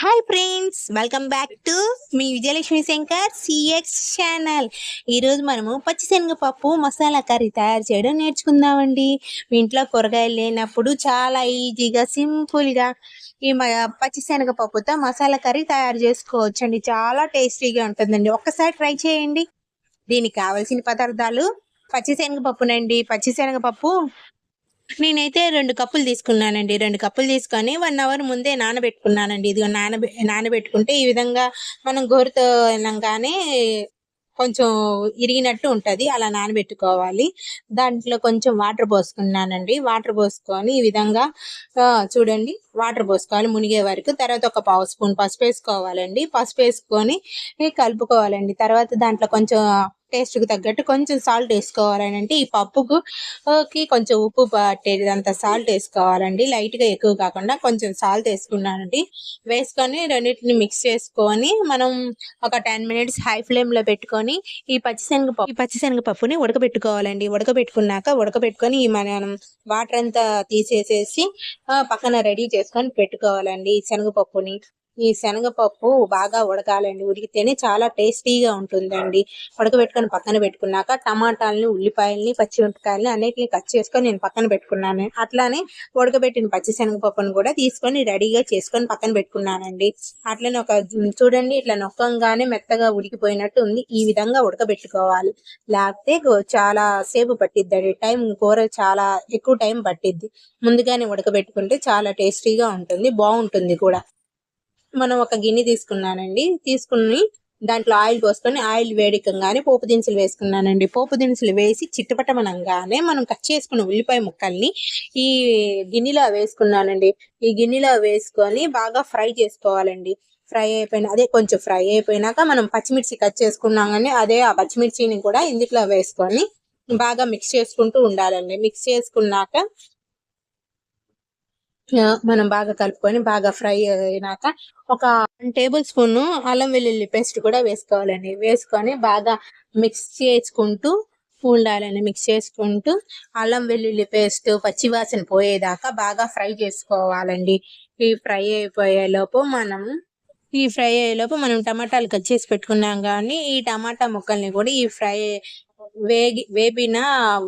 Hi friends, welcome back to me Vijayalakshmi Shankar CX channel. ఈరోజు మనము పచ్చిశనగపప్పు మసాలా కర్రీ తయారు చేయడం నేర్చుకుందామండి. మీ ఇంట్లో కూరగాయలు లేనప్పుడు చాలా ఈజీగా సింపుల్గా ఈ పచ్చిశనగపప్పుతో మసాలా కర్రీ తయారు చేసుకోవచ్చండి. చాలా టేస్టీగా ఉంటుందండి. ఒక్కసారి ట్రై చేయండి. దీనికి కావాల్సిన పదార్థాలు పచ్చిశనగపప్పునండి. పచ్చిశనగపప్పు నేనైతే 2 కప్పులు తీసుకున్నానండి. 2 కప్పులు తీసుకొని 1 అవర్ ముందే నానబెట్టుకున్నానండి. ఇదిగో నానబెట్టుకుంటే ఈ విధంగా మనం గోరుతో అనంగానే కొంచెం ఇరిగినట్టు ఉంటది. అలా నానబెట్టుకోవాలి. దాంట్లో కొంచెం వాటర్ పోసుకున్నానండి. వాటర్ పోసుకొని ఈ విధంగా చూడండి, వాటర్ పోసుకోవాలి మునిగే వరకు. తర్వాత ఒక పావు స్పూన్ పసుపు వేసుకోవాలండి. పసుపు వేసుకొని కలుపుకోవాలండి. తర్వాత దాంట్లో కొంచెం టేస్ట్కి తగ్గట్టు కొంచెం సాల్ట్ వేసుకోవాలని. అంటే ఈ పప్పుకి కొంచెం ఉప్పు పట్టేది అంత సాల్ట్ వేసుకోవాలండి. లైట్గా ఎక్కువ కాకుండా కొంచెం సాల్ట్ వేసుకున్నానండి. వేసుకొని రెండింటిని మిక్స్ చేసుకొని మనం ఒక 10 మినిట్స్ హై ఫ్లేమ్లో పెట్టుకొని ఈ పచ్చిశనగపప్పుని ఉడకబెట్టుకోవాలండి. ఉడకబెట్టుకొని మనం వాటర్ అంతా తీసేసేసి పక్కన రెడీ చేసుకొని పెట్టుకోవాలండి. ఈ శనగపప్పు బాగా ఉడకాలండి. ఉడికితేనే చాలా టేస్టీగా ఉంటుందండి. ఉడకబెట్టుకొని పక్కన పెట్టుకున్నాక టమాటాలని, ఉల్లిపాయలని, పచ్చిమిరపకాయలని అన్నిటిని కట్ చేసుకొని నేను పక్కన పెట్టుకున్నాను. అట్లానే ఉడకబెట్టిన పచ్చిశనగపప్పును కూడా తీసుకొని రెడీగా చేసుకొని పక్కన పెట్టుకున్నానండి. అట్లనే చూడండి, ఇట్లా నొక్కంగానే మెత్తగా ఉడికిపోయినట్టు ఉంది. ఈ విధంగా ఉడకబెట్టుకోవాలి. లేకపోతే చాలా సేపు పట్టిద్దండి. కూర చాలా ఎక్కువ టైం పట్టిద్ది. ముందుగానే ఉడకబెట్టుకుంటే చాలా టేస్టీగా ఉంటుంది, బాగుంటుంది కూడా. మనం ఒక గిన్నె తీసుకున్నానండి. తీసుకుని దాంట్లో ఆయిల్ పోసుకొని ఆయిల్ వేడికంగానే పోపు దినుసులు వేసుకున్నానండి. పోపు దినుసులు వేసి చిట్టపటమనంగానే మనం కట్ చేసుకున్న ఉల్లిపాయ ముక్కల్ని ఈ గిన్నెలో వేసుకున్నానండి. ఈ గిన్నెలో వేసుకొని బాగా ఫ్రై చేసుకోవాలండి. కొంచెం ఫ్రై అయిపోయినాక మనం పచ్చిమిర్చి కట్ చేసుకున్నాం కానీ ఆ పచ్చిమిర్చిని కూడా ఇందులో వేసుకొని బాగా మిక్స్ చేసుకుంటూ ఉండాలండి. మిక్స్ చేసుకున్నాక మనం బాగా కలుపుకొని బాగా ఫ్రై అయినాక ఒక 1 టేబుల్ స్పూన్ అల్లం వెల్లుల్లి పేస్ట్ కూడా వేసుకోవాలండి. వేసుకొని బాగా మిక్స్ చేసుకుంటూ ఉండాలండి. మిక్స్ చేసుకుంటూ అల్లం వెల్లుల్లి పేస్ట్ పచ్చివాసన పోయేదాకా బాగా ఫ్రై చేసుకోవాలండి. ఈ ఫ్రై అయిపోయేలోపు మనం టమాటాలు కట్ చేసి పెట్టుకున్నాం కానీ ఈ టమాటా ముక్కల్ని కూడా ఈ వేపిన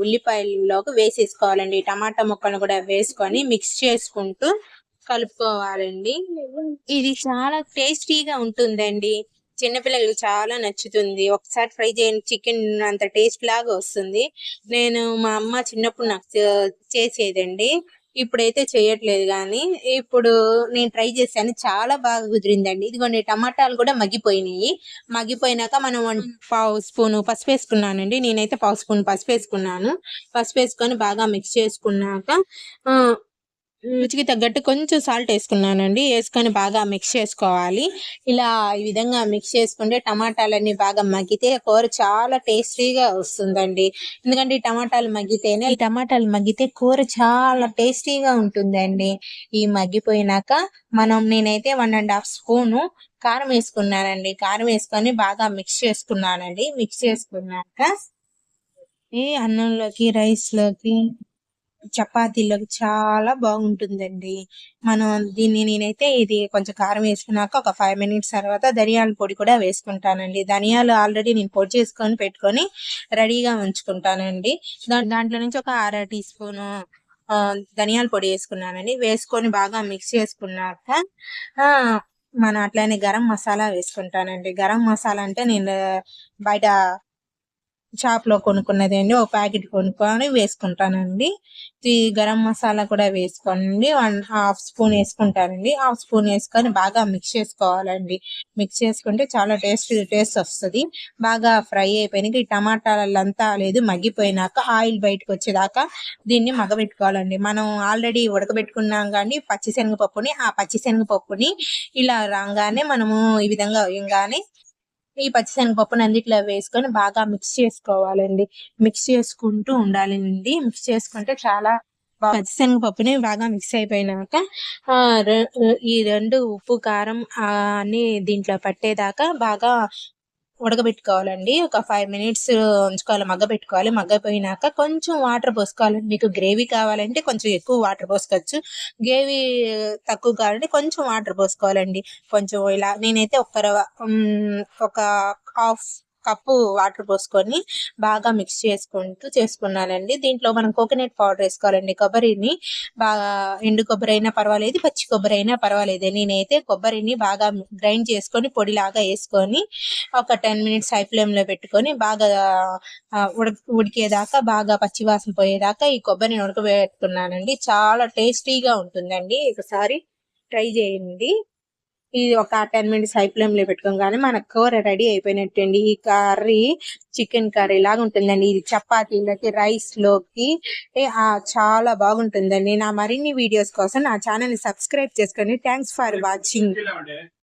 ఉల్లిపాయల్లోకి వేసేసుకోవాలండి. టమాటా ముక్కలను కూడా వేసుకొని మిక్స్ చేసుకుంటూ కలుపుకోవాలండి. ఇది చాలా టేస్టీగా ఉంటుందండి. చిన్నపిల్లలకు చాలా నచ్చుతుంది. ఒకసారి ఫ్రై చేయండి, చికెన్ అంత టేస్ట్ లాగా వస్తుంది. మా అమ్మ చిన్నప్పుడు నాకు చేసేదండి. ఇప్పుడైతే చేయట్లేదు కానీ ఇప్పుడు నేను ట్రై చేశాను, చాలా బాగా కుదిరిందండి. ఇదిగోండి, టమాటాలు కూడా మగ్గిపోయినాక మనం పావు స్పూన్ పసుపు వేసుకున్నానండి. నేనైతే పావు స్పూన్ పసుపు వేసుకున్నాను. పసుపు వేసుకొని బాగా మిక్స్ చేసుకున్నాక రుచికి తగ్గట్టు కొంచెం సాల్ట్ వేసుకున్నానండి. వేసుకొని బాగా మిక్స్ చేసుకోవాలి. ఈ విధంగా మిక్స్ చేసుకుంటే టమాటాలన్నీ బాగా మగ్గితే కూర చాలా టేస్టీగా వస్తుందండి. ఎందుకంటే ఈ టమాటాలు మగ్గితే కూర చాలా టేస్టీగా ఉంటుందండి. ఈ మగ్గిపోయినాక నేనైతే 1.5 స్పూను కారం వేసుకున్నానండి. కారం వేసుకొని బాగా మిక్స్ చేసుకున్నానండి. మిక్స్ చేసుకున్నాక అన్నంలోకి, రైస్లోకి, చపాతీలోకి చాలా బాగుంటుందండి. నేనైతే ఇది కొంచెం కారం వేసుకున్నాక ఒక 5 మినిట్స్ తర్వాత ధనియాల పొడి కూడా వేసుకుంటానండి. ధనియాలు ఆల్రెడీ నేను పొడి చేసుకొని పెట్టుకొని రెడీగా ఉంచుకుంటానండి. దాంట్లో నుంచి ఒక 1/2 టీ స్పూను ధనియాల పొడి వేసుకున్నానండి. వేసుకొని బాగా మిక్స్ చేసుకున్నాక అట్లానే గరం మసాలా వేసుకుంటానండి. గరం మసాలా అంటే నేను బయట షాప్ లో కొనుక్కున్నది అండి. ఒక ప్యాకెట్ కొనుక్కొని వేసుకుంటానండి. ఈ గరం మసాలా కూడా వేసుకోండి. 1/2 స్పూన్ వేసుకుంటానండి. 1/2 స్పూన్ వేసుకొని బాగా మిక్స్ చేసుకోవాలండి. మిక్స్ చేసుకుంటే చాలా టేస్ట్ వస్తుంది. బాగా ఫ్రై అయిపోయినాక ఈ టమాటాలంతా మగ్గిపోయినాక ఆయిల్ బయటకు వచ్చేదాకా దీన్ని మగ్గబెట్టుకోవాలండి. మనం ఆల్రెడీ ఉడకబెట్టుకున్నాం కానీ ఆ పచ్చిశనగపప్పుని ఇలా రాగానే మనము ఈ విధంగా వేయగానే ఈ పచ్చిశనగపప్పుని అందుట్లో వేసుకొని బాగా మిక్స్ చేసుకోవాలండి. మిక్స్ చేసుకుంటూ ఉండాలండి. మిక్స్ చేసుకుంటే చాలా పచ్చిశనగపప్పుని బాగా మిక్స్ అయిపోయినాక ఈ 2 ఉప్పు, కారం అన్ని దీంట్లో పట్టేదాకా బాగా ఉడకబెట్టుకోవాలండి. ఒక 5 మినిట్స్ ఉంచుకోవాలి, మగ్గబెట్టుకోవాలి. మగ్గపోయినాక కొంచెం వాటర్ పోసుకోవాలండి. మీకు గ్రేవీ కావాలంటే కొంచెం ఎక్కువ వాటర్ పోసుకోవచ్చు. గ్రేవీ తక్కువ కావాలంటే కొంచెం వాటర్ పోసుకోవాలండి. కొంచెం ఇలా నేనైతే ఒక హాఫ్ కప్పు వాటర్ పోసుకొని బాగా మిక్స్ చేసుకున్నానండి. దీంట్లో మనం కోకోనట్ పౌడర్ వేసుకోవాలండి. కొబ్బరిని బాగా ఎండు కొబ్బరి అయినా పర్వాలేదు, పచ్చి కొబ్బరి అయినా పర్వాలేదు. నేనైతే కొబ్బరిని బాగా గ్రైండ్ చేసుకొని పొడిలాగా వేసుకొని ఒక 10 మినిట్స్ హై ఫ్లేమ్లో పెట్టుకొని బాగా ఉడికేదాకా, బాగా పచ్చివాసన పోయేదాకా ఈ కొబ్బరిని ఉడకబెట్టుకున్నానండి. చాలా టేస్టీగా ఉంటుందండి. ఒకసారి ట్రై చేయండి. ఇది ఒక 10 మినిట్స్ హై ఫ్లేమ్లో పెట్టుకోగానే మన కూర రెడీ అయిపోయినట్టండి. ఈ కర్రీ చికెన్ కర్రీ లాగా ఉంటుందండి. ఇది చపాతీలకి, రైస్లోకి చాలా బాగుంటుందండి. నా మరిన్ని వీడియోస్ కోసం నా ఛానల్ని సబ్స్క్రైబ్ చేసుకోండి. Thanks for watching.